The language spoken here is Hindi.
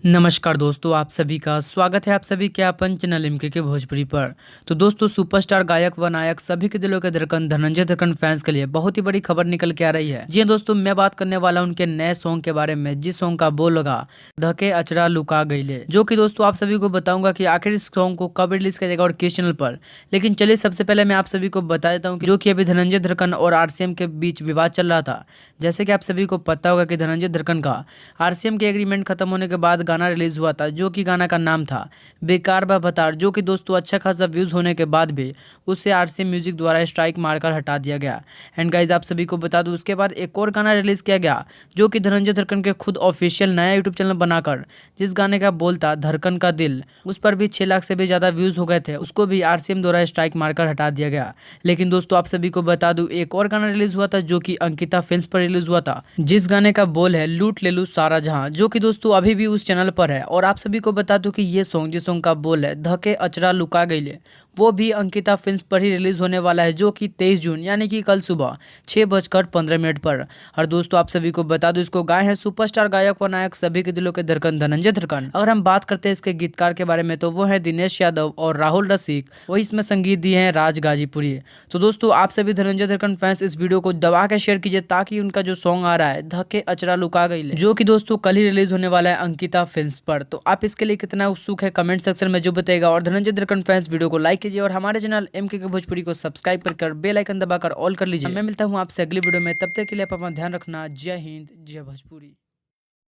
नमस्कार दोस्तों, आप सभी का स्वागत है आप सभी के अपन चैनल एमके के भोजपुरी पर। तो दोस्तों, सुपरस्टार गायक व नायक सभी के दिलों के धड़कन धनंजय धड़कन फैंस के लिए बहुत ही बड़ी खबर निकल के आ रही है। जी हाँ दोस्तों, मैं बात करने वाला हूं उनके नए सॉन्ग के बारे में, जिस सॉन्ग का बोल लगा धके अचरा लुका गईले, जो कि दोस्तों आप सभी को बताऊंगा कि आखिर इस सॉन्ग को कब रिलीज किया जाएगा और किस चैनल पर। लेकिन चलिए सबसे पहले मैं आप सभी को बता देता हूँ जो कि अभी धनंजय धड़कन और आरसीएम के बीच विवाद चल रहा था। जैसे कि आप सभी को पता होगा कि धनंजय धड़कन का आरसीएम के एग्रीमेंट खत्म होने के बाद गाना रिलीज हुआ था, जो कि गाना का नाम था बेकार बा भतार, जो कि दोस्तों अच्छा खासा व्यूज होने के बाद भी उसे आरसीएम म्यूजिक द्वारा स्ट्राइक मारकर हटा दिया गया। एंड गाइज आप सभी को बता दूं, उसके बाद एक और गाना रिलीज किया गया जो कि धनंजय धड़कन के खुद ऑफिशियल नया यूट्यूब चैनल बनाकर, जिस गाने का बोल था धड़कन का दिल, उस पर भी 6 लाख से भी ज्यादा व्यूज हो गए थे। उसको भी आरसीएम द्वारा स्ट्राइक मारकर हटा दिया गया। लेकिन दोस्तों आप सभी को बता दूं, एक और गाना रिलीज हुआ था जो कि अंकिता फिल्म्स पर रिलीज हुआ था, जिस गाने का बोल है लूट ले लू सारा जहां, जो कि दोस्तों अभी भी उस चैनल पर है। और आप सभी को बता दूं कि ये सॉन्ग, जिस सॉन्ग का बोल है धके अचरा लुका गईले, वो भी अंकिता फिल्म्स पर ही रिलीज होने वाला है, जो कि 23 जून यानी कि कल सुबह 6:15 पर। और दोस्तों आप सभी को बता दूं, इसको गाए हैं सुपरस्टार गायक व नायक सभी के दिलों के धड़कन धनंजय धड़कन। अगर हम बात करते हैं इसके गीतकार के बारे में, तो वो है दिनेश यादव और राहुल रसिक, वही इसमें संगीत दिए हैं राज गाजीपुरी। तो दोस्तों आप सभी धनंजय धड़कन फैंस इस वीडियो को दबा के शेयर कीजिए, ताकि उनका जो सॉन्ग आ रहा है धके अचरा लुका गईले, जो कि दोस्तों कल ही रिलीज होने वाला है अंकिता फिल्म्स पर, तो आप इसके लिए कितना उत्सुक है कमेंट सेक्शन में जो बताएगा। और धनंजय धड़कन फैंस वीडियो को लाइक कीजिए और हमारे चैनल एमके के भोजपुरी को सब्सक्राइब कर बेल आइकन दबाकर ऑल कर लीजिए। मैं मिलता हूँ आपसे अगली वीडियो में, तब तक के लिए आप अपना ध्यान रखना। जय हिंद, जय भोजपुरी।